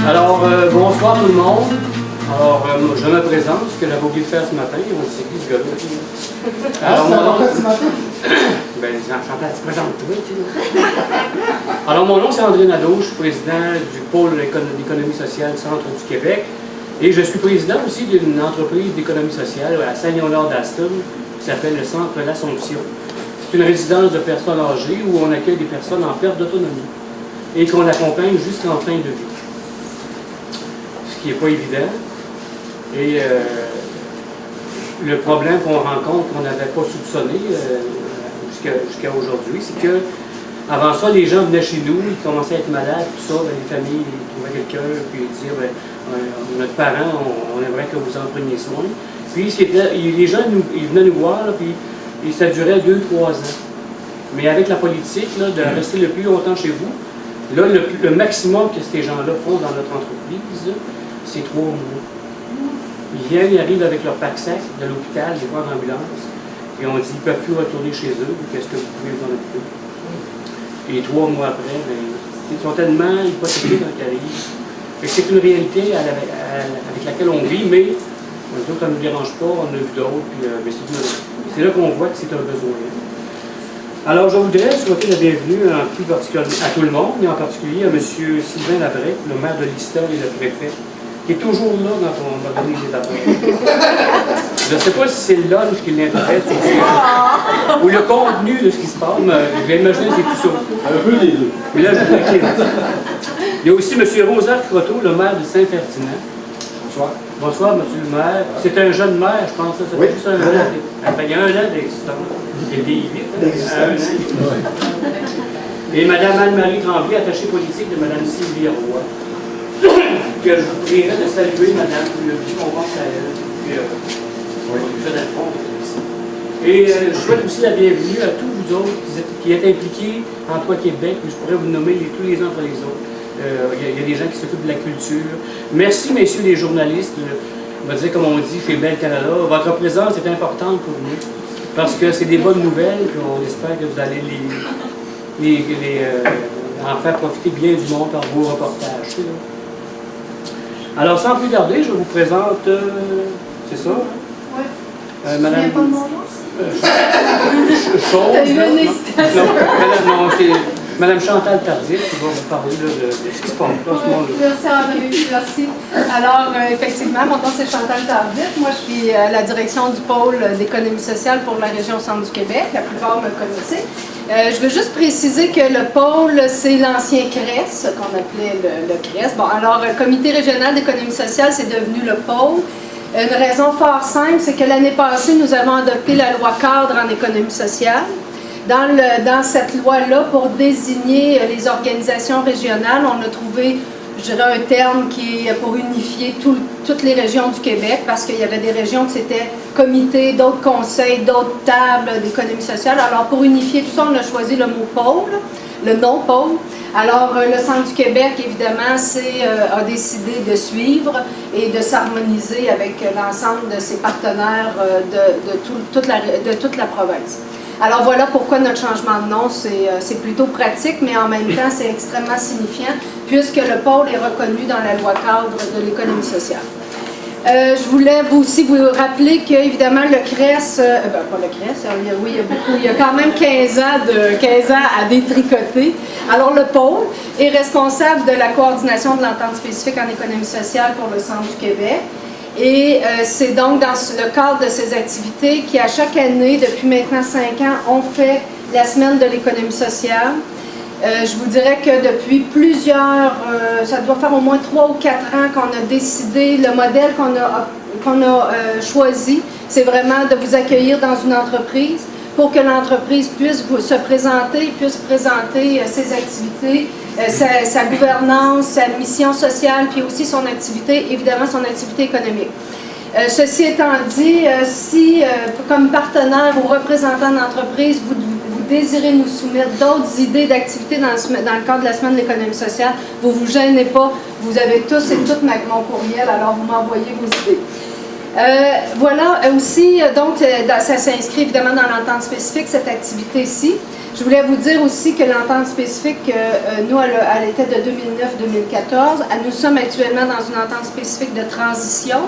Alors, bonsoir tout le monde. Alors, je me présente, ce que j'avais oublié de faire ce matin. On s'est dit, ce gars-là. Alors, mon nom... Ben, Chantal, tu te présentes, toi, tu sais. Alors, mon nom, c'est André Nadeau. Je suis président du pôle d'économie sociale Centre du Québec. Et je suis président aussi d'une entreprise d'économie sociale à Saint-Léonard-d'Aston qui s'appelle le Centre L'Assomption. C'est une résidence de personnes âgées où on accueille des personnes en perte d'autonomie et qu'on accompagne jusqu'en fin de vie. Ce qui n'est pas évident. Et le problème qu'on rencontre, qu'on n'avait pas soupçonné jusqu'à aujourd'hui, c'est que avant ça, les gens venaient chez nous, ils commençaient à être malades, tout ça, les familles ils trouvaient quelqu'un, puis ils disaient, notre parent, on aimerait que vous en preniez soin. Puis les gens ils venaient nous voir, là, puis ça durait 2-3 ans. Mais avec la politique là, de rester le plus longtemps chez vous, là, le maximum que ces gens-là font dans notre entreprise, c'est 3 mois. Ils viennent, ils arrivent avec leur pack-sac de l'hôpital, ils vont en ambulance, et on dit qu'ils ne peuvent plus retourner chez eux, qu'est-ce que vous pouvez vous en occuper? Et 3 mois après, ils sont tellement hypothéqués quand ils arrivent. C'est une réalité avec laquelle on vit, mais nous, ça ne nous dérange pas, on a vu d'autres, mais c'est là qu'on voit que c'est un besoin. Alors, je voudrais souhaiter la bienvenue à tout le monde, et en particulier à M. Sylvain Labrec, le maire de Liston et le préfet, qui est toujours là quand on organise les affaires. Je ne sais pas si c'est le lunch qui l'intéresse ou le contenu de ce qui se passe, mais je vais imaginer que c'est tout ça. Un peu des deux. Mais là, il y a aussi M. Rosaire Croteau, le maire de Saint-Ferdinand. Bonsoir. Bonsoir, M. le maire. C'est un jeune maire, je pense. Ça Oui. Juste un an. Il y a 1 an d'existence. Il vieillit vite. Et Mme Anne-Marie Tremblay, attachée politique de Mme Sylvie Roy. Que je vous prierai de saluer, Madame, le petit convent à elle. Et je souhaite aussi la bienvenue à tous vous autres qui êtes impliqués en Emploi Québec. Je pourrais vous nommer tous les uns après les autres. Il y a des gens qui s'occupent de la culture. Merci, messieurs les journalistes. On va dire, comme on dit chez Bell Canada, votre présence est importante pour nous. Parce que c'est des bonnes nouvelles, puis on espère que vous allez en faire profiter bien du monde par vos reportages. Alors, sans plus tarder, je vous présente... c'est ça? Oui. Madame... pas de mon nom? T'as eu une hésitation? Non, c'est Madame Chantal Tardif qui va vous parler de ce qui se passe dans ce monde-là. Merci André, merci. Alors, effectivement, mon nom c'est Chantal Tardif. Moi, je suis à la direction du pôle d'économie sociale pour la région centre du Québec. La plupart me connaissez. Je veux juste préciser que le pôle, c'est l'ancien CRES, qu'on appelait le CRES. Bon, alors, le Comité régional d'économie sociale, c'est devenu le pôle. Une raison fort simple, c'est que l'année passée, nous avons adopté la loi cadre en économie sociale. Dans cette loi-là, pour désigner les organisations régionales, on a trouvé, je dirais, un terme qui est pour unifier toutes les régions du Québec, parce qu'il y avait des régions qui c'était comités, d'autres conseils, d'autres tables d'économie sociale. Alors, pour unifier tout ça, on a choisi le mot pôle, le nom pôle. Alors, le Centre du Québec, évidemment, a décidé de suivre et de s'harmoniser avec l'ensemble de ses partenaires de toute la province. Alors, voilà pourquoi notre changement de nom, c'est plutôt pratique, mais en même temps, c'est extrêmement signifiant, puisque le pôle est reconnu dans la loi cadre de l'économie sociale. Je voulais aussi vous rappeler qu'évidemment le CRES, pas le CRES, oui, il y a quand même 15 ans à détricoter. Alors le pôle est responsable de la coordination de l'entente spécifique en économie sociale pour le Centre du Québec. Et c'est donc dans le cadre de ces activités qu'à chaque année, depuis maintenant 5 ans, on fait la semaine de l'économie sociale. Je vous dirais que depuis ça doit faire au moins 3 ou 4 ans qu'on a décidé, le modèle qu'on a choisi, c'est vraiment de vous accueillir dans une entreprise pour que l'entreprise puisse se présenter, ses activités, sa gouvernance, sa mission sociale, puis aussi son activité, évidemment son activité économique. Ceci étant dit, si comme partenaire ou représentant d'entreprise, vous désirez nous soumettre d'autres idées d'activités dans le cadre de la semaine de l'économie sociale, vous ne vous gênez pas, vous avez tous et toutes mon courriel, alors vous m'envoyez vos idées. Voilà, aussi, donc, ça s'inscrit évidemment dans l'entente spécifique, cette activité-ci. Je voulais vous dire aussi que l'entente spécifique, nous, elle était de 2009-2014. Nous sommes actuellement dans une entente spécifique de transition,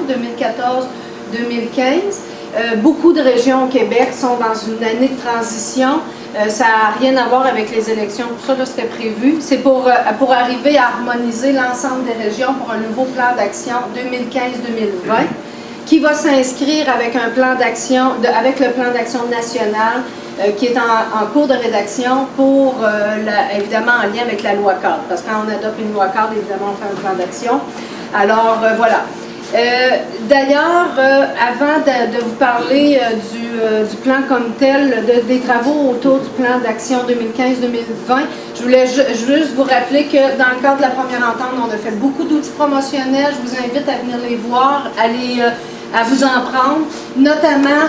2014-2015. Beaucoup de régions au Québec sont dans une année de transition. Ça n'a rien à voir avec les élections, tout ça, c'était prévu. C'est pour arriver à harmoniser l'ensemble des régions pour un nouveau plan d'action 2015-2020 qui va s'inscrire avec un plan d'action, avec le plan d'action national qui est en cours de rédaction pour, évidemment, en lien avec la loi cadre. Parce que quand on adopte une loi cadre, évidemment, on fait un plan d'action. Alors, voilà. D'ailleurs, avant de vous parler du plan comme tel, des travaux autour du plan d'action 2015-2020, je voulais juste vous rappeler que dans le cadre de la première entente, on a fait beaucoup d'outils promotionnels. Je vous invite à venir les voir, à vous en prendre, notamment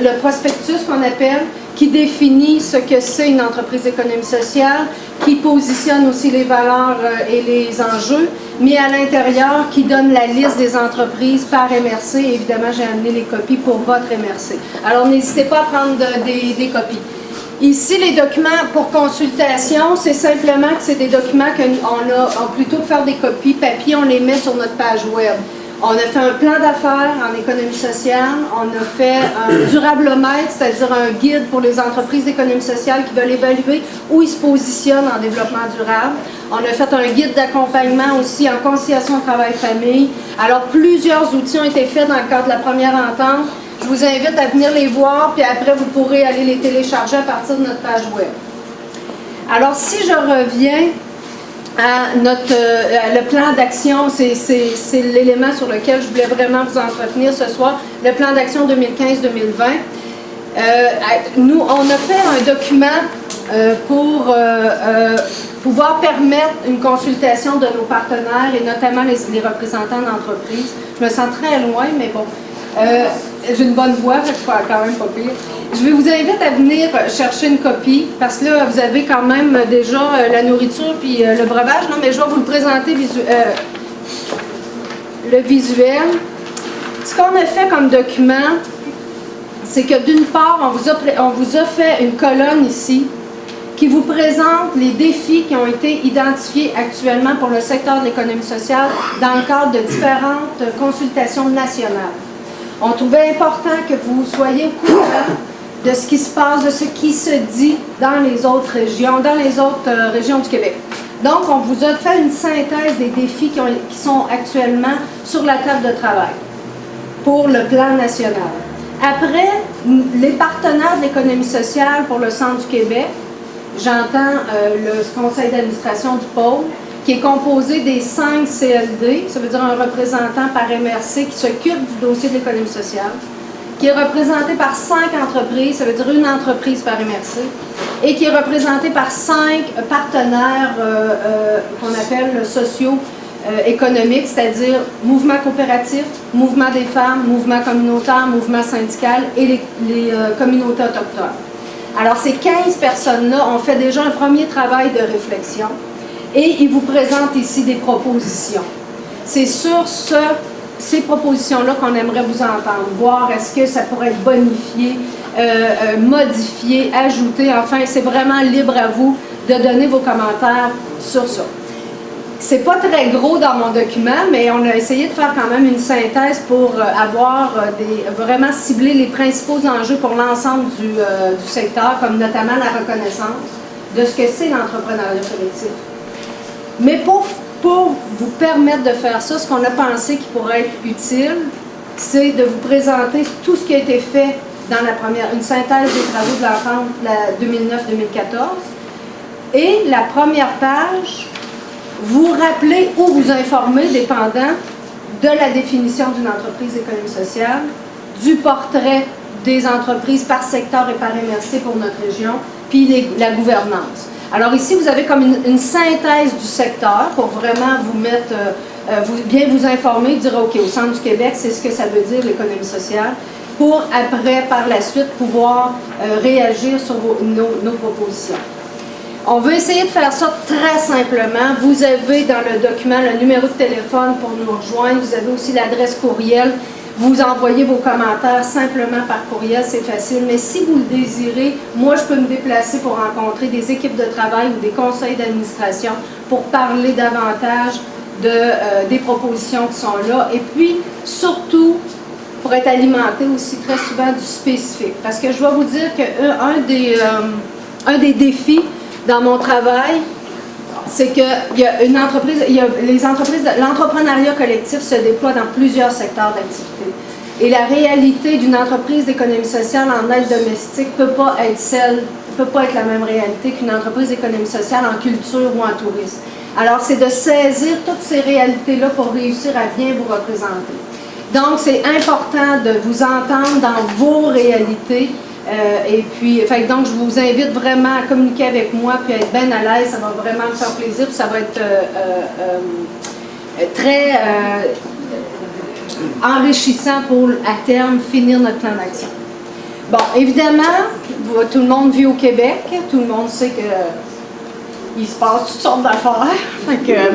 le prospectus qu'on appelle, qui définit ce que c'est une entreprise d'économie sociale, qui positionne aussi les valeurs et les enjeux, mais à l'intérieur, qui donne la liste des entreprises par MRC. Évidemment, j'ai amené les copies pour votre MRC. Alors, n'hésitez pas à prendre des copies. Ici, les documents pour consultation, c'est simplement que c'est des documents plutôt que faire des copies papier, on les met sur notre page web. On a fait un plan d'affaires en économie sociale, on a fait un durablemètre, c'est-à-dire un guide pour les entreprises d'économie sociale qui veulent évaluer où ils se positionnent en développement durable. On a fait un guide d'accompagnement aussi en conciliation travail-famille. Alors, plusieurs outils ont été faits dans le cadre de la première entente. Je vous invite à venir les voir, puis après, vous pourrez aller les télécharger à partir de notre page web. Alors, si je reviens à le plan d'action, c'est l'élément sur lequel je voulais vraiment vous entretenir ce soir, le plan d'action 2015-2020. Nous, on a fait un document pour pouvoir permettre une consultation de nos partenaires et notamment les représentants d'entreprises. Je me sens très loin, mais bon. J'ai une bonne voix, fait que c'est quand même pas pire. Je vais vous inviter à venir chercher une copie, parce que là, vous avez quand même déjà la nourriture puis le breuvage. Non, mais je vais vous le présenter le visuel. Ce qu'on a fait comme document, c'est que d'une part, on vous a fait une colonne ici qui vous présente les défis qui ont été identifiés actuellement pour le secteur de l'économie sociale dans le cadre de différentes consultations nationales. On trouvait important que vous soyez au courant de ce qui se passe, de ce qui se dit dans les autres régions du Québec. Donc, on vous a fait une synthèse des défis qui sont actuellement sur la table de travail pour le plan national. Après, les partenaires de l'économie sociale pour le Centre du Québec, j'entends le conseil d'administration du pôle, qui est composé des 5 CLD, ça veut dire un représentant par MRC qui s'occupe du dossier de l'économie sociale, qui est représenté par 5 entreprises, ça veut dire une entreprise par MRC, et qui est représenté par 5 partenaires qu'on appelle socio-économiques, c'est-à-dire mouvement coopératif, mouvement des femmes, mouvement communautaire, mouvement syndical et les communautés autochtones. Alors ces 15 personnes-là ont fait déjà un premier travail de réflexion. Et ils vous présentent ici des propositions. C'est sur ces propositions-là qu'on aimerait vous entendre, voir est-ce que ça pourrait être bonifié, modifié, ajouté. Enfin, c'est vraiment libre à vous de donner vos commentaires sur ça. C'est pas très gros dans mon document, mais on a essayé de faire quand même une synthèse pour vraiment cibler les principaux enjeux pour l'ensemble du secteur, comme notamment la reconnaissance de ce que c'est l'entrepreneuriat collectif. Mais pour vous permettre de faire ça, ce qu'on a pensé qui pourrait être utile, c'est de vous présenter tout ce qui a été fait dans une synthèse des travaux de l'entente 2009-2014. Et la première page, vous rappelez ou vous informer, dépendant de la définition d'une entreprise d'économie sociale, du portrait des entreprises par secteur et par MRC pour notre région, puis la gouvernance. Alors ici, vous avez comme une synthèse du secteur pour vraiment vous mettre, bien vous informer, dire OK, au Centre du Québec, c'est ce que ça veut dire l'économie sociale, pour après, par la suite, pouvoir réagir sur nos propositions. On veut essayer de faire ça très simplement. Vous avez dans le document le numéro de téléphone pour nous rejoindre. Vous avez aussi l'adresse courriel. Vous envoyez vos commentaires simplement par courriel, c'est facile. Mais si vous le désirez, moi, je peux me déplacer pour rencontrer des équipes de travail ou des conseils d'administration pour parler davantage des propositions qui sont là. Et puis, surtout, pour être alimenté aussi très souvent du spécifique. Parce que je dois vous dire qu'un des défis dans mon travail, c'est qu'il y a une entreprise, l'entrepreneuriat collectif se déploie dans plusieurs secteurs d'activité. Et la réalité d'une entreprise d'économie sociale en aide domestique ne peut pas être la même réalité qu'une entreprise d'économie sociale en culture ou en tourisme. Alors, c'est de saisir toutes ces réalités-là pour réussir à bien vous représenter. Donc, c'est important de vous entendre dans vos réalités. Et puis, donc, je vous invite vraiment à communiquer avec moi puis à être bien à l'aise. Ça va vraiment me faire plaisir. Puis ça va être très enrichissant pour, à terme, finir notre plan d'action. Bon, évidemment, tout le monde vit au Québec. Tout le monde sait qu'il se passe toutes sortes d'affaires.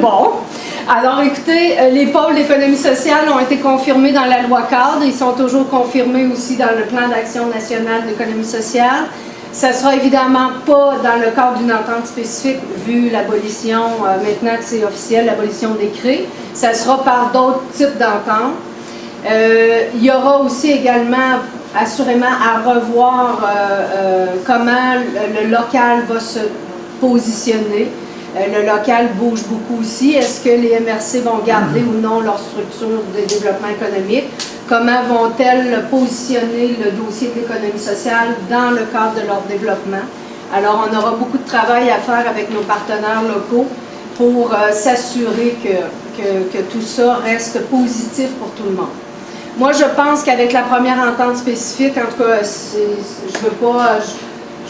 Bon. Alors, écoutez, les pôles d'économie sociale ont été confirmés dans la loi cadre. Ils sont toujours confirmés aussi dans le plan d'action national d'économie sociale. Ça ne sera évidemment pas dans le cadre d'une entente spécifique, vu l'abolition, maintenant que c'est officiel, l'abolition des CRE. Ça sera par d'autres types d'ententes. Il y aura aussi également, assurément, à revoir comment le local va se positionner. Le local bouge beaucoup aussi. Est-ce que les MRC vont garder ou non leur structure de développement économique? Comment vont-elles positionner le dossier de l'économie sociale dans le cadre de leur développement? Alors, on aura beaucoup de travail à faire avec nos partenaires locaux pour s'assurer que tout ça reste positif pour tout le monde. Moi, je pense qu'avec la première entente spécifique, en tout cas,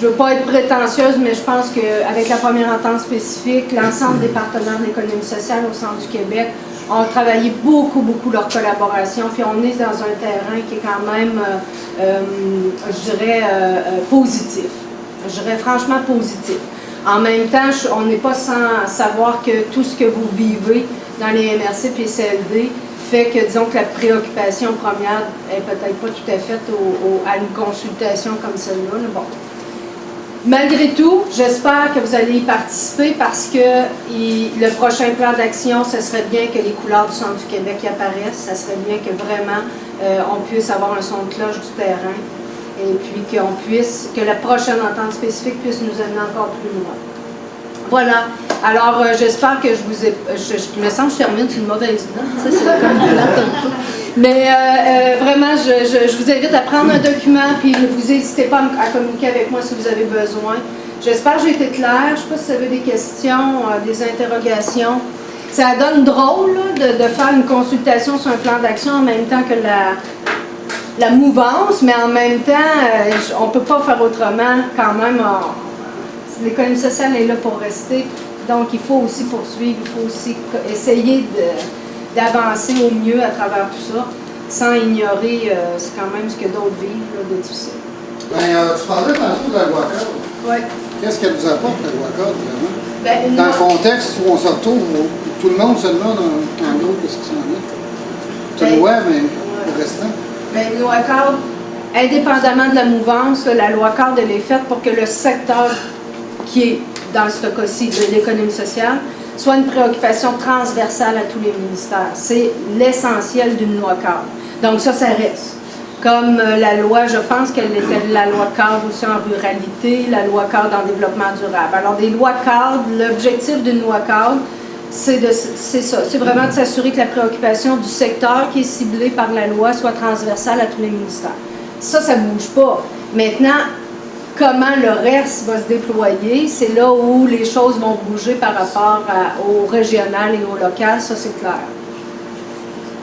je ne veux pas être prétentieuse, mais je pense qu'avec la première entente spécifique, l'ensemble des partenaires de l'économie sociale au centre du Québec ont travaillé beaucoup leur collaboration, puis on est dans un terrain qui est quand même, je dirais, positif. Je dirais franchement positif. En même temps, on n'est pas sans savoir que tout ce que vous vivez dans les MRC et CLD fait que, disons que la préoccupation première n'est peut-être pas tout à fait à une consultation comme celle-là. Bon. Malgré tout, j'espère que vous allez y participer parce que le prochain plan d'action, ce serait bien que les couleurs du centre du Québec y apparaissent. Ça serait bien que vraiment on puisse avoir un son de cloche du terrain et puis que la prochaine entente spécifique puisse nous amener encore plus loin. Voilà. Alors, j'espère que il me semble que je termine sur une mauvaise note. Ça, c'est comme mais vraiment, je vous invite à prendre un document, puis vous n'hésitez pas à communiquer avec moi si vous avez besoin. J'espère que j'ai été claire. Je ne sais pas si vous avez des questions, des interrogations. Ça donne drôle là, de faire une consultation sur un plan d'action en même temps que la mouvance, mais en même temps, on ne peut pas faire autrement quand même. L'économie sociale est là pour rester, donc il faut aussi poursuivre, il faut aussi essayer d'avancer au mieux à travers tout ça, sans ignorer c'est quand même ce que d'autres vivent là, de difficile. Tu parlais tantôt de la loi cadre. Oui. Qu'est-ce qu'elle nous apporte, la loi cadre, vraiment? Dans le contexte où on se retrouve, où tout le monde se demande en gros qu'est-ce que ça en est. C'est une loi, mais le restant. Une loi cadre, indépendamment de la mouvance, la loi cadre, elle est faite pour que le secteur qui est, dans ce cas-ci, de l'économie sociale, soit une préoccupation transversale à tous les ministères. C'est l'essentiel d'une loi cadre. Donc ça reste. Comme la loi, je pense qu'elle était la loi cadre aussi en ruralité, la loi cadre en développement durable. Alors des lois cadres, l'objectif d'une loi cadre, c'est ça. C'est vraiment de s'assurer que la préoccupation du secteur qui est ciblé par la loi soit transversale à tous les ministères. Ça ne bouge pas. Maintenant, comment le reste va se déployer, c'est là où les choses vont bouger par rapport au régional et au local, ça c'est clair.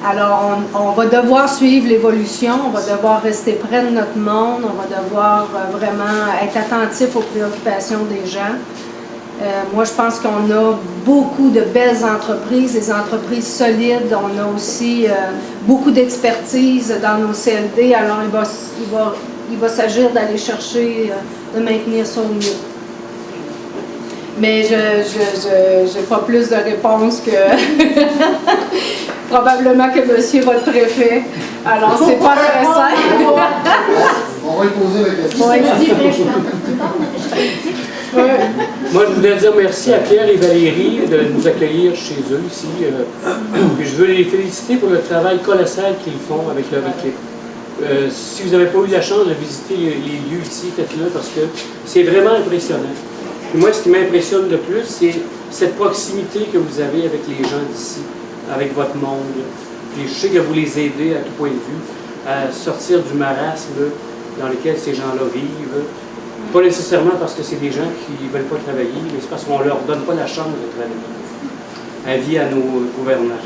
Alors, on va devoir suivre l'évolution, on va devoir rester près de notre monde, on va devoir vraiment être attentif aux préoccupations des gens. Moi, je pense qu'on a beaucoup de belles entreprises, des entreprises solides, on a aussi beaucoup d'expertise dans nos CLD, alors il va s'agir d'aller chercher, de maintenir ça au mieux. Mais je n'ai pas plus de réponses que probablement que monsieur votre préfet. Alors, c'est pas très simple. On va lui poser la question. Moi, je voudrais dire merci à Pierre et Valérie de nous accueillir chez eux ici. Puis je veux les féliciter pour le travail colossal qu'ils font avec leur équipe. Si vous n'avez pas eu la chance de visiter les lieux ici, faites-le parce que c'est vraiment impressionnant. Et moi, ce qui m'impressionne le plus, c'est cette proximité que vous avez avec les gens d'ici, avec votre monde. Et je sais que vous les aidez à tout point de vue à sortir du marasme dans lequel ces gens-là vivent. Pas nécessairement parce que c'est des gens qui ne veulent pas travailler, mais c'est parce qu'on ne leur donne pas la chance de travailler. Avis à nos gouvernants.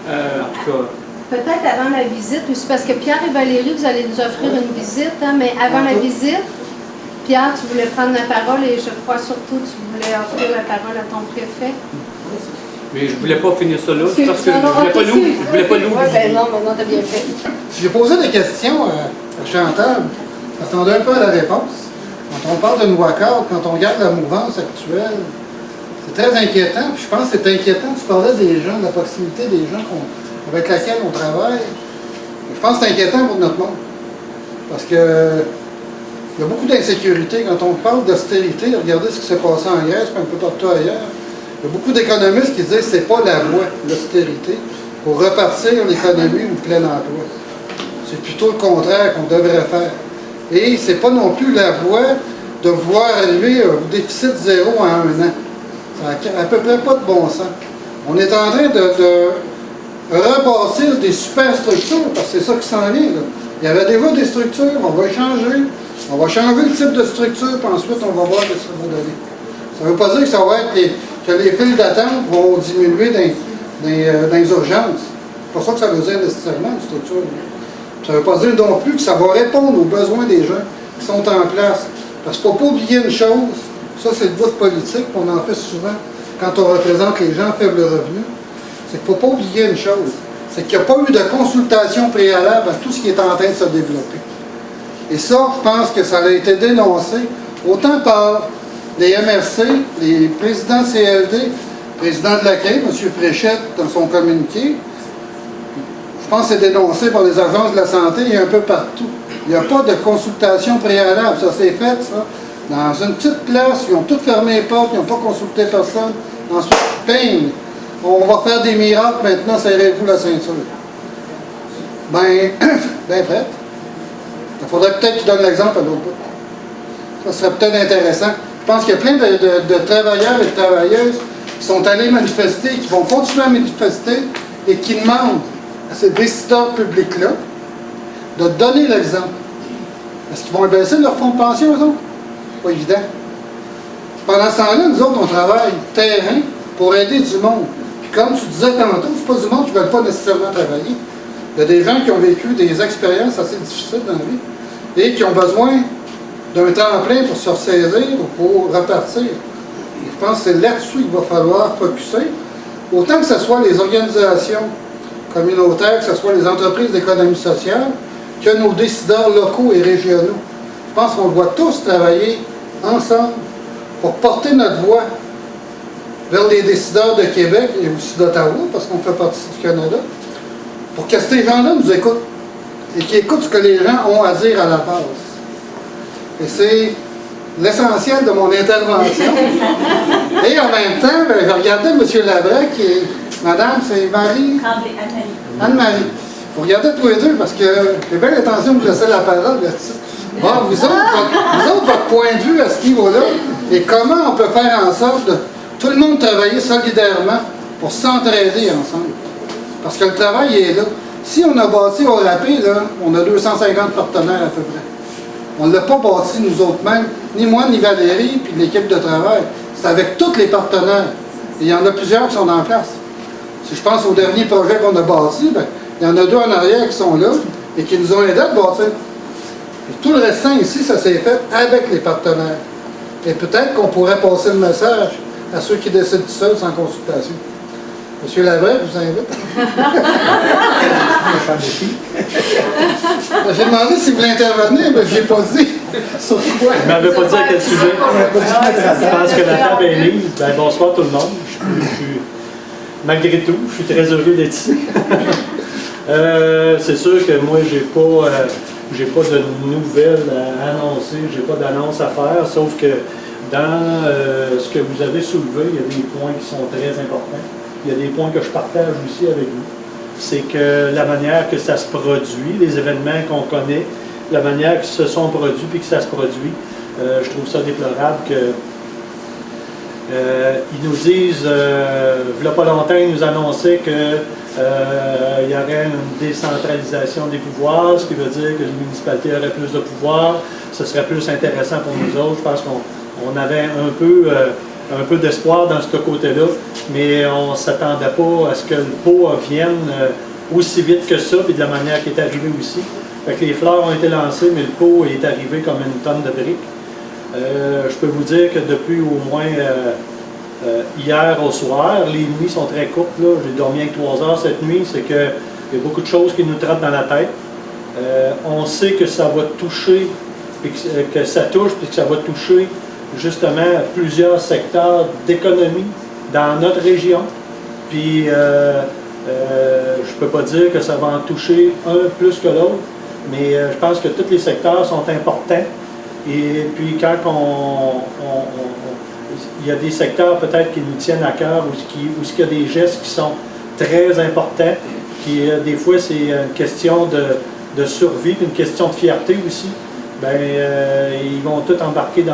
En tout cas, peut-être avant la visite, aussi parce que Pierre et Valérie, vous allez nous offrir une visite, hein, mais avant la visite, Pierre, tu voulais prendre la parole et je crois surtout que tu voulais offrir la parole à ton préfet. mais je ne voulais pas finir ça là, parce que je ne voulais pas nous. Oui, ben non, maintenant tu as bien fait. J'ai posé des questions à Chantal, j'attendais un peu à la réponse. Quand on parle de Nouakchott, quand on regarde la mouvance actuelle, c'est très inquiétant. Puis je pense que c'est inquiétant. Tu parlais des gens, de la proximité des gens avec lesquels on travaille. Je pense que c'est inquiétant pour notre monde. Parce que il y a beaucoup d'insécurité. Quand on parle d'austérité, regardez ce qui s'est passé en Grèce, puis un peu partout ailleurs. Il y a beaucoup d'économistes qui disent que ce n'est pas la voie, l'austérité, pour repartir l'économie ou le plein emploi. C'est plutôt le contraire qu'on devrait faire. Et ce n'est pas non plus la voie de vouloir arriver au déficit zéro en 1 an. Ça n'a à peu près pas de bon sens. On est en train de rebâtir des superstructures, parce que c'est ça qui s'en vient. Là. Il y avait déjà des structures, on va changer. On va changer le type de structure, puis ensuite on va voir ce que ça va donner. Ça ne veut pas dire que ça va être que les files d'attente vont diminuer dans les urgences. C'est pas ça que ça veut dire nécessairement, une structure. Ça ne veut pas dire non plus que ça va répondre aux besoins des gens qui sont en place. Parce qu'il ne faut pas oublier une chose, ça c'est le bout politique, qu'on en fait souvent quand on représente les gens à faible revenu, c'est qu'il ne faut pas oublier une chose, c'est qu'il n'y a pas eu de consultation préalable à tout ce qui est en train de se développer. Et ça, je pense que ça a été dénoncé autant par les MRC, les présidents CLD, le président de la CRE, M. Fréchette, dans son communiqué. Je pense que c'est dénoncé par les agences de la santé et un peu partout. Il n'y a pas de consultation préalable. Ça s'est fait, ça, dans une petite place. Ils ont tout fermé les portes, ils n'ont pas consulté personne. Ensuite, bing! On va faire des miracles maintenant, serrez-vous la ceinture. Ben prête. Il faudrait peut-être que tu donnes l'exemple à l'autre bout. Ça serait peut-être intéressant. Je pense qu'il y a plein de travailleurs et de travailleuses qui sont allés manifester, qui vont continuer à manifester et qui demandent à ces décideurs publics-là de donner l'exemple. Est-ce qu'ils vont baisser leur fonds de pension, eux autres? Pas évident. Pendant ce temps-là, nous autres, on travaille terrain pour aider du monde. Puis comme tu disais tantôt, c'est pas du monde qui ne veulent pas nécessairement travailler. Il y a des gens qui ont vécu des expériences assez difficiles dans la vie et qui ont besoin d'un tremplin pour se ressaisir ou pour repartir. Et je pense que c'est là-dessus qu'il va falloir focusser. Autant que ce soit les organisations communautaires, que ce soit les entreprises d'économie sociale, que nos décideurs locaux et régionaux. Je pense qu'on doit tous travailler ensemble pour porter notre voix vers les décideurs de Québec et aussi d'Ottawa, parce qu'on fait partie du Canada, pour que ces gens-là nous écoutent et qu'ils écoutent ce que les gens ont à dire à la base. Et c'est l'essentiel de mon intervention. Et en même temps, je regardais M. Labrec et Madame, c'est Marie? Anne-Marie. Vous regardez tous les deux parce que j'ai bien l'intention de vous laisser la parole là-dessus. Bon, vous autres, votre point de vue à ce niveau-là, et comment on peut faire en sorte de tout le monde travailler solidairement pour s'entraider ensemble. Parce que le travail est là. Si on a bâti au Rapé, là, on a 250 partenaires à peu près. On ne l'a pas bâti nous autres mêmes, ni moi, ni Valérie, puis l'équipe de travail. C'est avec tous les partenaires. Et il y en a plusieurs qui sont en place. Si je pense au dernier projet qu'on a bâti, ben, il y en a 2 en arrière qui sont là et qui nous ont aidés à bâtir. Et tout le restant ici, ça s'est fait avec les partenaires. Et peut-être qu'on pourrait passer le message à ceux qui décident tout seuls sans consultation. Monsieur Laveur, je vous invite. J'ai demandé si vous voulez intervenir, mais je n'ai pas dit. Sur quoi? Je ne m'avais pas dit à quel sujet. Je pense que la table est lise. Ben, bonsoir tout le monde. Malgré tout, je suis très heureux d'être ici. C'est sûr que moi, j'ai pas de nouvelles à annoncer, j'ai pas d'annonce à faire, sauf que dans ce que vous avez soulevé, il y a des points qui sont très importants. Il y a des points que je partage aussi avec vous. C'est que la manière que ça se produit, les événements qu'on connaît, la manière qu'ils se sont produits puis que ça se produit, je trouve ça déplorable que ils nous disent, il n'y a pas longtemps, ils nous annonçaient que il y aurait une décentralisation des pouvoirs, ce qui veut dire que les municipalités auraient plus de pouvoir, ce serait plus intéressant pour nous autres. Je pense qu'on avait un peu d'espoir dans ce côté-là, mais on ne s'attendait pas à ce que le pot vienne aussi vite que ça, et de la manière qui est arrivée aussi. Fait que les fleurs ont été lancées, mais le pot est arrivé comme une tonne de briques. Je peux vous dire que depuis au moins hier au soir, les nuits sont très courtes. J'ai dormi avec 3 heures cette nuit. C'est qu'il y a beaucoup de choses qui nous trottent dans la tête. On sait que ça va toucher, puis que ça touche, puis que ça va toucher justement plusieurs secteurs d'économie dans notre région. Puis je ne peux pas dire que ça va en toucher un plus que l'autre, mais je pense que tous les secteurs sont importants. Et puis quand il y a des secteurs peut-être qui nous tiennent à cœur ou il y a des gestes qui sont très importants, qui des fois c'est une question de survie, une question de fierté aussi, bien ils vont tous embarquer dans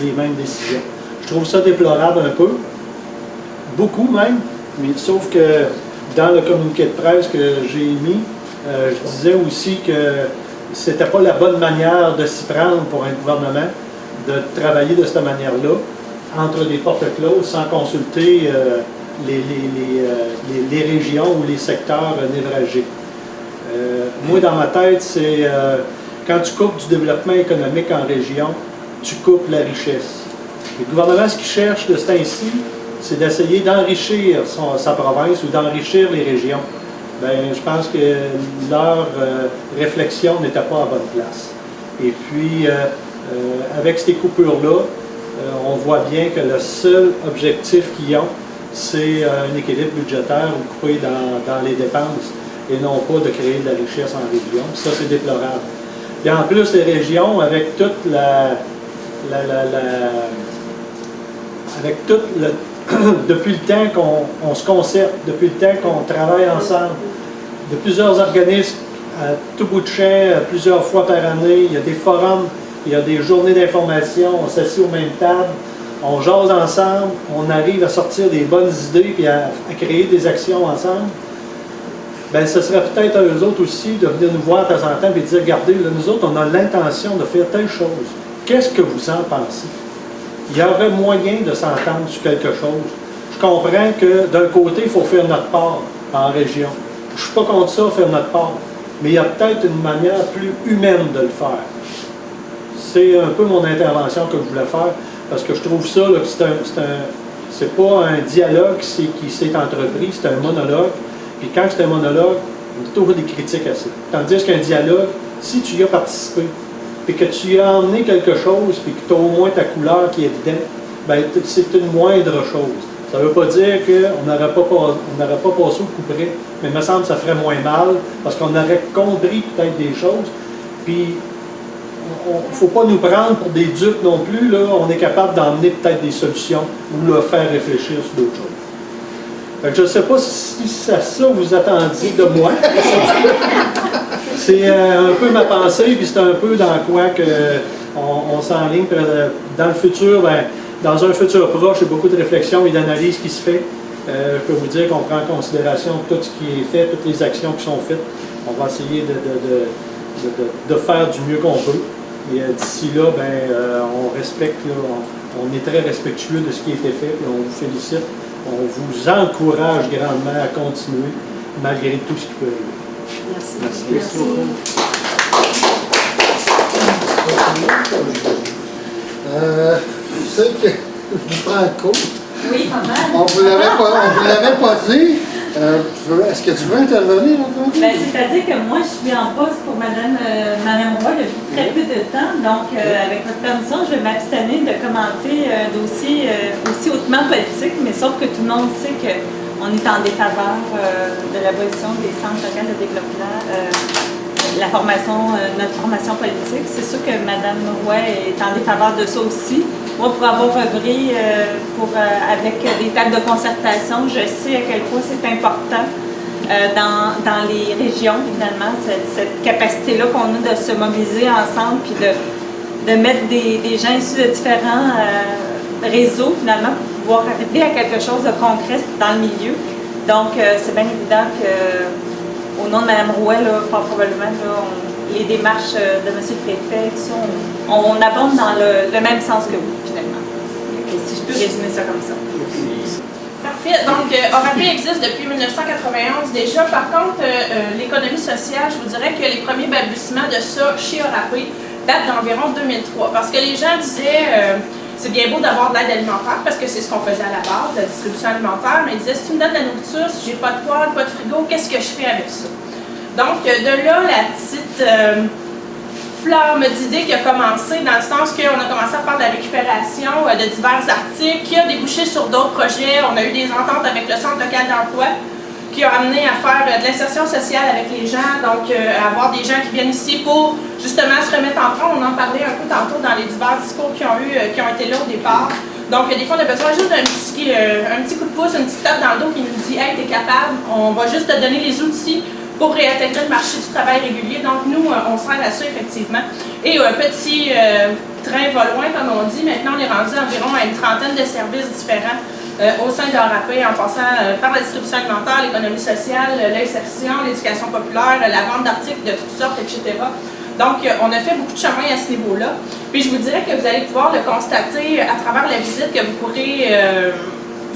les mêmes décisions. Je trouve ça déplorable un peu, beaucoup même, mais sauf que dans le communiqué de presse que j'ai mis, je disais aussi que c'était pas la bonne manière de s'y prendre pour un gouvernement, de travailler de cette manière-là, entre des portes closes, sans consulter les régions ou les secteurs névralgiques. Moi, dans ma tête, c'est quand tu coupes du développement économique en région, tu coupes la richesse. Le gouvernement, ce qu'il cherche de ce temps-ci, c'est d'essayer d'enrichir sa province ou d'enrichir les régions. Bien, je pense que leur réflexion n'était pas à bonne place. Et puis, avec ces coupures-là, on voit bien que le seul objectif qu'ils ont, c'est un équilibre budgétaire ou couper dans les dépenses et non pas de créer de la richesse en région. Ça, c'est déplorable. Et en plus, les régions, avec toute depuis le temps qu'on se concerte, depuis le temps qu'on travaille ensemble, de plusieurs organismes à tout bout de champ, plusieurs fois par année, il y a des forums, il y a des journées d'information, on s'assied aux mêmes tables, on jase ensemble, on arrive à sortir des bonnes idées et à créer des actions ensemble. Bien, ce serait peut-être à eux autres aussi de venir nous voir de temps en temps et de dire, regardez, là, nous autres, on a l'intention de faire telle chose. Qu'est-ce que vous en pensez? Il y aurait moyen de s'entendre sur quelque chose. Je comprends que d'un côté, il faut faire notre part en région. Je ne suis pas contre ça, faire notre part. Mais il y a peut-être une manière plus humaine de le faire. C'est un peu mon intervention que je voulais faire, parce que je trouve ça, là, que c'est pas un dialogue qui s'est entrepris, c'est un monologue. Puis quand c'est un monologue, on a toujours des critiques à ça. Tandis qu'un dialogue, si tu y as participé, puis que tu y as emmené quelque chose, puis que tu as au moins ta couleur qui est dedans, bien, c'est une moindre chose. Ça ne veut pas dire qu'on n'aurait pas passé au coup près, mais il me semble que ça ferait moins mal, parce qu'on aurait compris peut-être des choses. Puis, il ne faut pas nous prendre pour des dupes non plus, là. On est capable d'emmener peut-être des solutions ou le faire réfléchir sur d'autres choses. Fait que je ne sais pas si c'est ça que vous attendiez de moi. C'est un peu ma pensée, puis c'est un peu dans quoi on s'enligne. Dans le futur, bien, dans un futur proche, il y a beaucoup de réflexion et d'analyse qui se fait. Je peux vous dire qu'on prend en considération tout ce qui est fait, toutes les actions qui sont faites. On va essayer de faire du mieux qu'on peut. Et d'ici là, ben, on respecte, là, on est très respectueux de ce qui a été fait, et on vous félicite. On vous encourage grandement à continuer, malgré tout ce qui peut arriver. Merci. Merci. Je sais que je vous prends en cours. Oui, pas mal. On vous l'avait pas dit. Est-ce que tu veux intervenir encore? Ben, c'est-à-dire que moi, je suis en poste pour Madame Roy depuis très peu de temps. Donc, avec votre permission, je vais m'abstenir de commenter un dossier aussi hautement politique, mais sauf que tout le monde sait qu'on est en défaveur de l'abolition des centres locaux de développement, notre formation politique. C'est sûr que Madame Roy est en défaveur de ça aussi. Moi, pour avoir œuvré avec des tables de concertation, je sais à quel point c'est important dans les régions, finalement, cette capacité-là qu'on a de se mobiliser ensemble puis de mettre des gens issus de différents réseaux, finalement, pour pouvoir arriver à quelque chose de concret dans le milieu. Donc, c'est bien évident qu'au nom de Mme Roy, là, fort probablement, là, les démarches de M. le Préfet, tout ça, on abonde dans le même sens que vous, finalement. Donc, si je peux résumer ça comme ça. Parfait. Donc, ORAPé existe depuis 1991 déjà. Par contre, l'économie sociale, je vous dirais que les premiers balbutiements de ça chez ORAPé datent d'environ 2003. Parce que les gens disaient, c'est bien beau d'avoir de l'aide alimentaire, parce que c'est ce qu'on faisait à la base, la distribution alimentaire, mais ils disaient, si tu me donnes de la nourriture, si j'ai pas de poêle, pas de frigo, qu'est-ce que je fais avec ça? Donc, de là, la petite flamme d'idées qui a commencé, dans le sens qu'on a commencé à faire de la récupération de divers articles, qui a débouché sur d'autres projets. On a eu des ententes avec le Centre local d'emploi, qui a amené à faire de l'insertion sociale avec les gens, donc à avoir des gens qui viennent ici pour justement se remettre en train. On en parlait un peu tantôt dans les divers discours qui ont été là au départ. Donc, des fois, on a besoin juste d'un petit coup de pouce, une petite tape dans le dos qui nous dit « Hey, t'es capable, on va juste te donner les outils pour réintégrer le marché du travail régulier. » Donc, nous, on sert à ça, effectivement. Et un petit train va loin, comme on dit. Maintenant, on est rendu environ à une trentaine de services différents au sein de l'ORAPé, en passant par la distribution alimentaire, l'économie sociale, l'insertion, l'éducation populaire, la vente d'articles de toutes sortes, etc. Donc, on a fait beaucoup de chemin à ce niveau-là. Puis, je vous dirais que vous allez pouvoir le constater à travers la visite que vous pourrez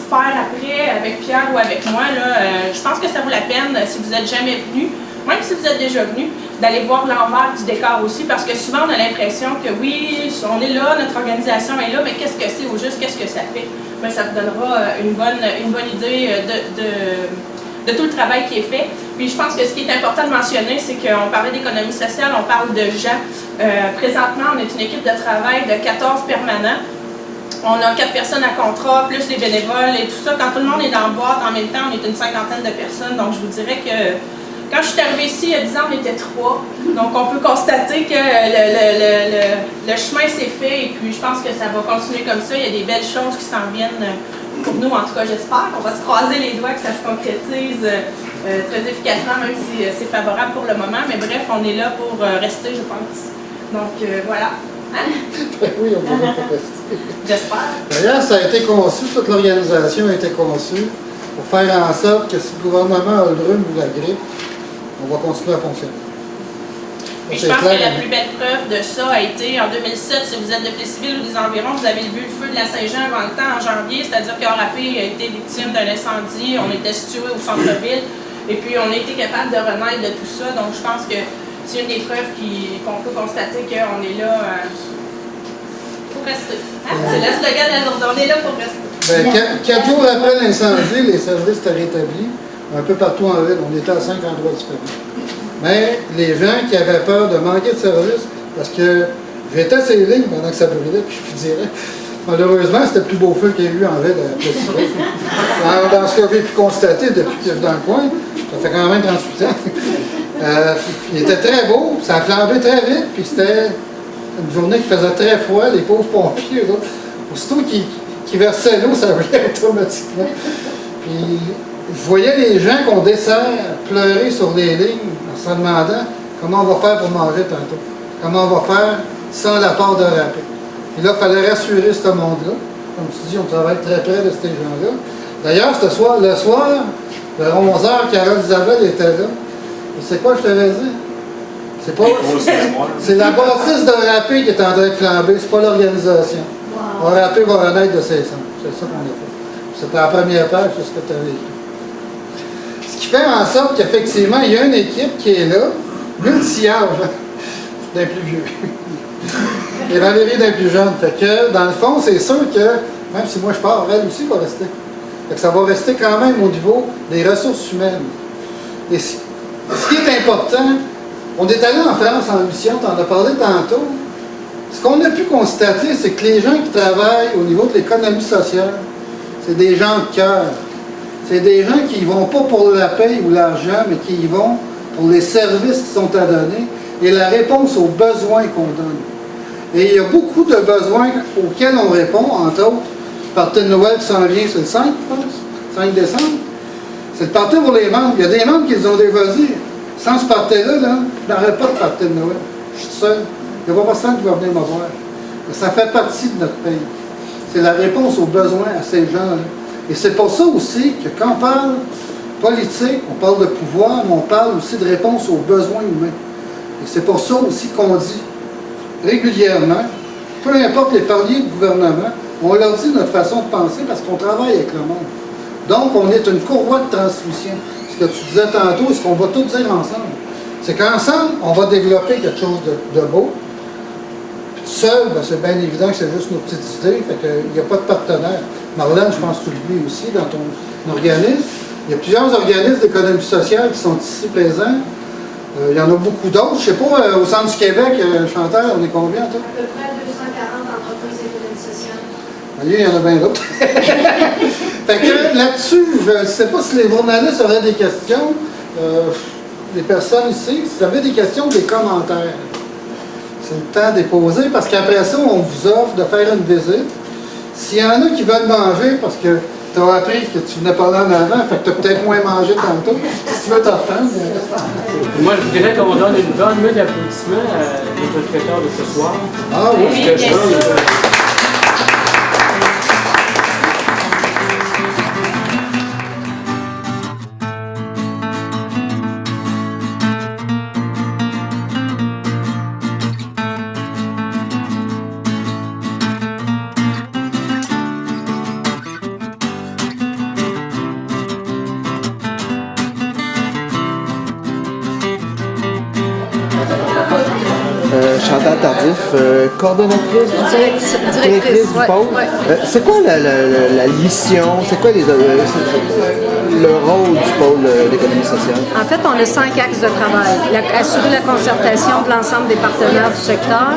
faire après avec Pierre ou avec moi. Là, je pense que ça vaut la peine, si vous n'êtes jamais venu, même si vous êtes déjà venu, d'aller voir l'envers du décor aussi, parce que souvent on a l'impression que oui, on est là, notre organisation est là, mais qu'est-ce que c'est au juste, qu'est-ce que ça fait? Bien, ça vous donnera une bonne idée de tout le travail qui est fait. Puis je pense que ce qui est important de mentionner, c'est qu'on parlait d'économie sociale, on parle de gens. Présentement, on est une équipe de travail de 14 permanents. On a 4 personnes à contrat, plus les bénévoles et tout ça. Quand tout le monde est dans le boîte, en même temps, on est une cinquantaine de personnes. Donc, je vous dirais que quand je suis arrivée ici, il y a 10 ans, on était 3. Donc, on peut constater que le chemin s'est fait. Et puis, je pense que ça va continuer comme ça. Il y a des belles choses qui s'en viennent pour nous. En tout cas, j'espère qu'on va se croiser les doigts, que ça se concrétise très efficacement, même si c'est favorable pour le moment. Mais bref, on est là pour rester, je pense. Donc, voilà. Hein? Oui, on va rester. J'espère. D'ailleurs, ça a été conçu, toute l'organisation a été conçue pour faire en sorte que si le gouvernement a le rhume ou la grippe, on va continuer à fonctionner. Et je pense que la plus belle preuve de ça a été en 2007, si vous êtes de Plessisville ou des environs, vous avez vu le feu de la Saint-Jean avant le temps en janvier, c'est-à-dire qu'ORAPé a été victime d'un incendie, on était situé au centre-ville, et puis on a été capable de renaître de tout ça, donc je pense que c'est une des preuves qu'on peut constater qu'on est là pour rester. Hein? C'est le slogan de la journée, on est là pour rester. Ben, 4 jours après l'incendie, les services étaient rétablis un peu partout en ville. On était à 5 endroits différents. Mais les gens qui avaient peur de manquer de services, parce que j'étais sur les lignes pendant que ça brûlait, puis je vous dirais, malheureusement, c'était le plus beau feu qu'il y a eu en ville à Plessisville. Dans ce que j'ai pu constater depuis que je suis dans le coin, ça fait quand même 38 ans. Il était très beau, ça a flambé très vite, puis c'était une journée qui faisait très froid, les pauvres pompiers, eux autres, aussitôt qu'ils versaient l'eau, ça brûlait automatiquement. Puis je voyais les gens qu'on dessert pleurer sur les lignes en se demandant comment on va faire pour manger tantôt, comment on va faire sans l'apport de RAPé. Et là, il fallait rassurer ce monde-là. Comme tu dis, on travaille très près de ces gens-là. D'ailleurs, le soir, vers 11h, Carole Isabelle était là. Et c'est quoi je t'avais dit? C'est pas. C'est la bâtisse de RAPé qui est en train de flamber, c'est pas l'organisation. Wow. RAPé va renaître de ses cendres. C'est ça qu'on a fait. C'était la première page, c'est ce que tu avais écrit. Ce qui fait en sorte qu'effectivement, il y a une équipe qui est là, multi-âge, d'un plus vieux. Et Valérie d'un plus jeune. Fait que, dans le fond, c'est sûr que Même si moi je pars, elle aussi va rester. Fait que ça va rester quand même au niveau des ressources humaines. Et ce qui est important, on est allé en France en mission, tu en as parlé tantôt. Ce qu'on a pu constater, c'est que les gens qui travaillent au niveau de l'économie sociale, c'est des gens de cœur. C'est des gens qui ne vont pas pour la paye ou l'argent, mais qui y vont pour les services qui sont à donner et la réponse aux besoins qu'on donne. Et il y a beaucoup de besoins auxquels on répond, entre autres, le party de Noël qui s'en vient, c'est le 5, je pense, 5 décembre. C'est le party pour les membres. Il y a des membres qui les ont déposés. Sans ce party-là, je n'aurais pas de party de Noël. Je suis seul. Il n'y a pas personne qui va venir me voir. Ça fait partie de notre pays. C'est la réponse aux besoins à ces gens-là. Et c'est pour ça aussi que quand on parle politique, on parle de pouvoir, mais on parle aussi de réponse aux besoins humains. Et c'est pour ça aussi qu'on dit régulièrement, peu importe les paliers de gouvernement, on leur dit notre façon de penser parce qu'on travaille avec le monde. Donc, on est une courroie de transmission. Ce que tu disais tantôt, ce qu'on va tout dire ensemble. C'est qu'ensemble, on va développer quelque chose de beau. Puis seul, ben, c'est bien évident que c'est juste nos petites idées, fait qu'il n'y a pas de partenaire. Marlène, je pense que tu le vis aussi dans ton organisme. Il y a plusieurs organismes d'économie sociale qui sont ici présents. Il y en a beaucoup d'autres. Je ne sais pas, au Centre du Québec, Chantal, on est combien, toi? À peu près 240 entreprises d'économie sociale. Lui, il y en a bien d'autres. Fait que là-dessus, je ne sais pas si les journalistes auraient des questions. Les personnes ici, si vous avez des questions ou des commentaires, c'est le temps de les poser parce qu'après ça, on vous offre de faire une visite. S'il y en a qui veulent manger parce que tu as appris que tu venais parler en avant, fait que tu as peut-être moins mangé tantôt. Si tu veux t'en reprendre. Moi, je dirais qu'on donne une bonne main d'applaudissements à notre traiteur de ce soir. Ah oui, Oui, Parce que je bien pense sûr. que- Chantal Tardif, coordonnatrice, Directrice, du ouais, pôle. ouais. C'est quoi la mission, c'est quoi le rôle du pôle d'économie sociale? En fait, on a 5 axes de travail. Assurer la concertation de l'ensemble des partenaires du secteur,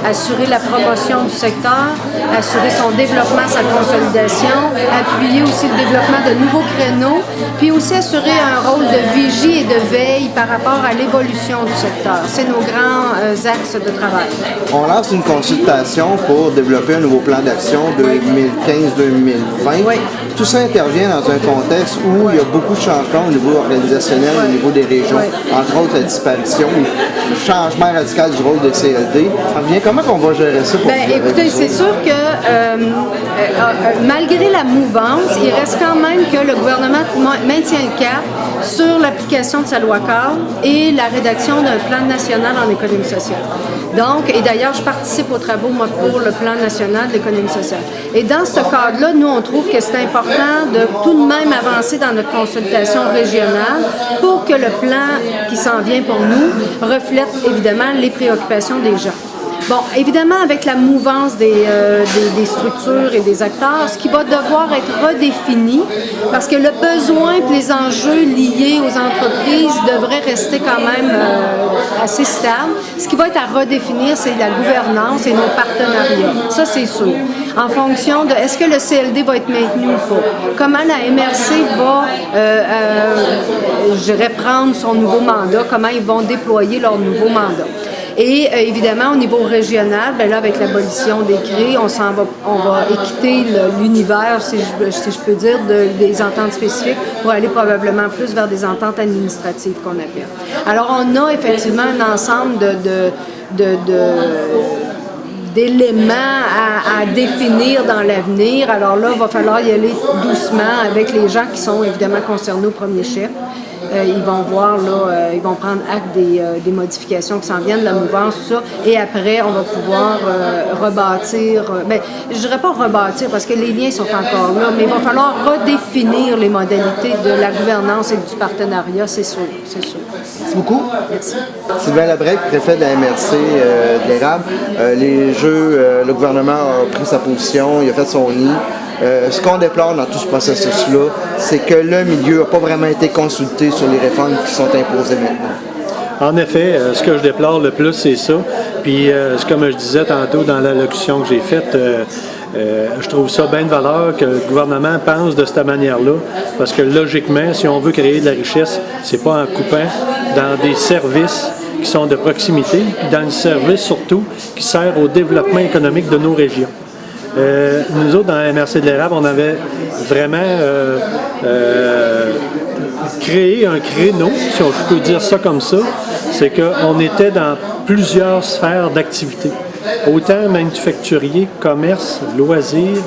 assurer la promotion du secteur, assurer son développement, sa consolidation, appuyer aussi le développement de nouveaux créneaux, puis aussi assurer un rôle de vigie et de veille par rapport à l'évolution du secteur. C'est nos grands axes de travail. On lance une consultation pour développer un nouveau plan d'action 2015-2020. Oui. Tout ça intervient dans un contexte où il y a beaucoup de changements au niveau organisationnel, au niveau des régions, entre autres la disparition, le changement radical du rôle des CLD. Ça revient, comment on va gérer ça pour Écoutez, c'est sûr que malgré la mouvance, il reste quand même que le gouvernement maintient le cap sur l'application de sa loi cadre et la rédaction d'un plan national en économie sociale. Donc, et d'ailleurs, je participe aux travaux, moi, pour le plan national d'économie sociale. Et dans ce cadre-là, nous, on trouve que c'est important de tout de même avancer dans notre consultation régionale pour que le plan qui s'en vient pour nous reflète évidemment les préoccupations des gens. Bon, évidemment, avec la mouvance des structures et des acteurs, ce qui va devoir être redéfini, parce que le besoin et les enjeux liés aux entreprises devraient rester quand même assez stables. Ce qui va être à redéfinir, c'est la gouvernance et nos partenariats. Ça, c'est sûr. En fonction de est-ce que le CLD va être maintenu ou pas? Comment la MRC va, je dirais, prendre son nouveau mandat? Comment ils vont déployer leur nouveau mandat? Et évidemment, au niveau régional, bien là, avec l'abolition des CRE, on va équiter l'univers, si je peux dire, des ententes spécifiques pour aller probablement plus vers des ententes administratives qu'on appelle. Alors, on a effectivement un ensemble d'éléments à définir dans l'avenir. Alors là, il va falloir y aller doucement avec les gens qui sont évidemment concernés au premier chef. Ils vont voir, là, ils vont prendre acte des modifications qui s'en viennent, de la mouvance, tout ça. Et après, on va pouvoir rebâtir, je dirais pas rebâtir parce que les liens sont encore là, mais il va falloir redéfinir les modalités de la gouvernance et du partenariat, c'est sûr, c'est sûr. Merci beaucoup. Merci. Sylvain Labrec, préfet de la MRC de l'Érable. Les Jeux, le gouvernement a pris sa position, il a fait son nid. Ce qu'on déplore dans tout ce processus-là, c'est que le milieu n'a pas vraiment été consulté sur les réformes qui sont imposées maintenant. En effet, ce que je déplore le plus, c'est ça. Puis, comme je disais tantôt dans l'allocution que j'ai faite, je trouve ça bien de valeur que le gouvernement pense de cette manière-là, parce que logiquement, si on veut créer de la richesse, c'est pas en coupant dans des services qui sont de proximité, puis dans un service surtout qui sert au développement économique de nos régions. Nous autres, dans la MRC de l'Érable, on avait vraiment créé un créneau, si on peut dire ça comme ça, c'est qu'on était dans plusieurs sphères d'activité. Autant manufacturier, commerce, loisirs,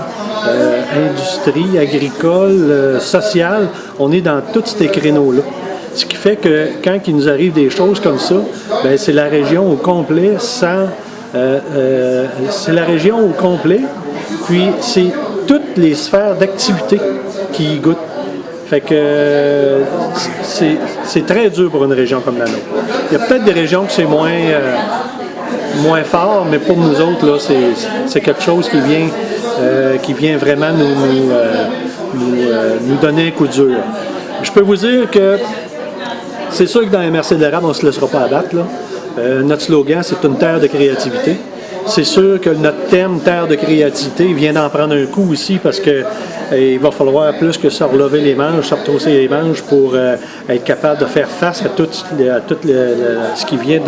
industrie, agricole, sociale, on est dans tous ces créneaux-là. Ce qui fait que quand il nous arrive des choses comme ça, bien, c'est la région au complet c'est la région au complet, puis c'est toutes les sphères d'activité qui y goûtent. Fait que c'est très dur pour une région comme la nôtre. Il y a peut-être des régions que c'est moins fort, mais pour nous autres, là, c'est quelque chose qui vient vraiment nous donner un coup dur. Je peux vous dire que c'est sûr que dans la MRC de l'Érable, on ne se laissera pas abattre. Là. Notre slogan, c'est une terre de créativité. C'est sûr que notre thème terre de créativité vient d'en prendre un coup aussi parce que il va falloir plus que se relever les manches, se retrousser les manches pour être capable de faire face à tout ce qui vient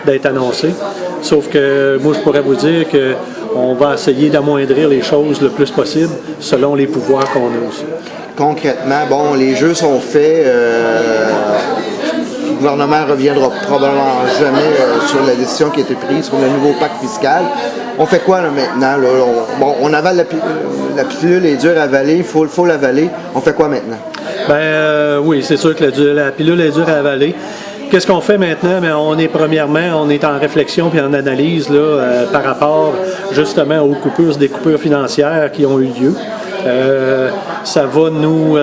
d'être annoncé. Sauf que moi, je pourrais vous dire qu'on va essayer d'amoindrir les choses le plus possible selon les pouvoirs qu'on a aussi. Concrètement, bon, les jeux sont faits. Le gouvernement ne reviendra probablement jamais sur la décision qui a été prise sur le nouveau pacte fiscal. On fait quoi là, maintenant? Là? On avale la pilule est dure à avaler, il faut l'avaler. On fait quoi maintenant? Oui, c'est sûr que la pilule est dure à avaler. Qu'est-ce qu'on fait maintenant? Bien, on est en réflexion puis en analyse là, par rapport justement aux des coupures financières qui ont eu lieu. Ça va nous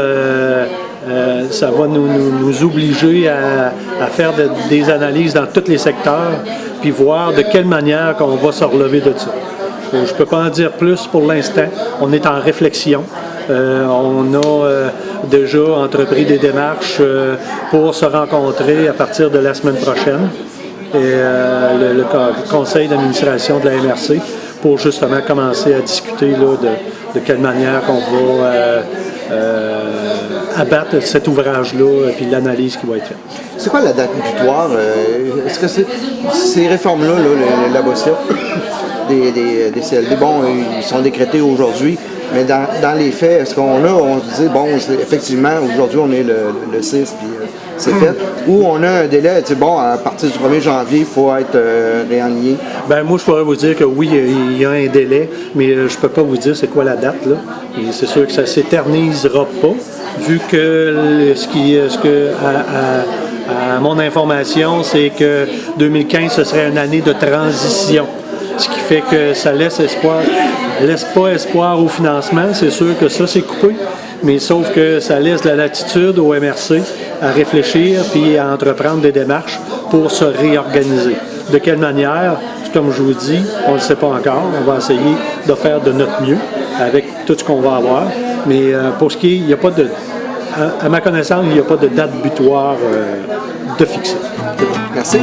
obliger à faire des analyses dans tous les secteurs, puis voir de quelle manière qu'on va se relever de ça. Je ne peux pas en dire plus pour l'instant. On est en réflexion. On a déjà entrepris des démarches pour se rencontrer à partir de la semaine prochaine. Et le conseil d'administration de la MRC pour justement commencer à discuter là, de quelle manière qu'on va abattre cet ouvrage-là et puis l'analyse qui va être faite. C'est quoi la date butoir? Est-ce que ces réformes-là, la BOSIA, des CLD, bon, ils sont décrétés aujourd'hui, mais dans les faits, est-ce on se dit, bon, effectivement, aujourd'hui, on est le 6, puis c'est fait, ou on a un délai, bon, à partir du 1er janvier, il faut être réaligné? Bien, moi, je pourrais vous dire que oui, il y a un délai, mais je ne peux pas vous dire c'est quoi la date, là. Et c'est sûr que ça ne s'éternisera pas, vu que à mon information, c'est que 2015, ce serait une année de transition. Ce qui fait que ça laisse pas espoir au financement. C'est sûr que ça, c'est coupé, mais sauf que ça laisse la latitude au MRC à réfléchir puis à entreprendre des démarches pour se réorganiser. De quelle manière? Comme je vous dis, on ne le sait pas encore. On va essayer de faire de notre mieux avec tout ce qu'on va avoir. Mais pour ce qui est, il n'y a pas de... À ma connaissance, il n'y a pas de date butoir de fixée. Merci.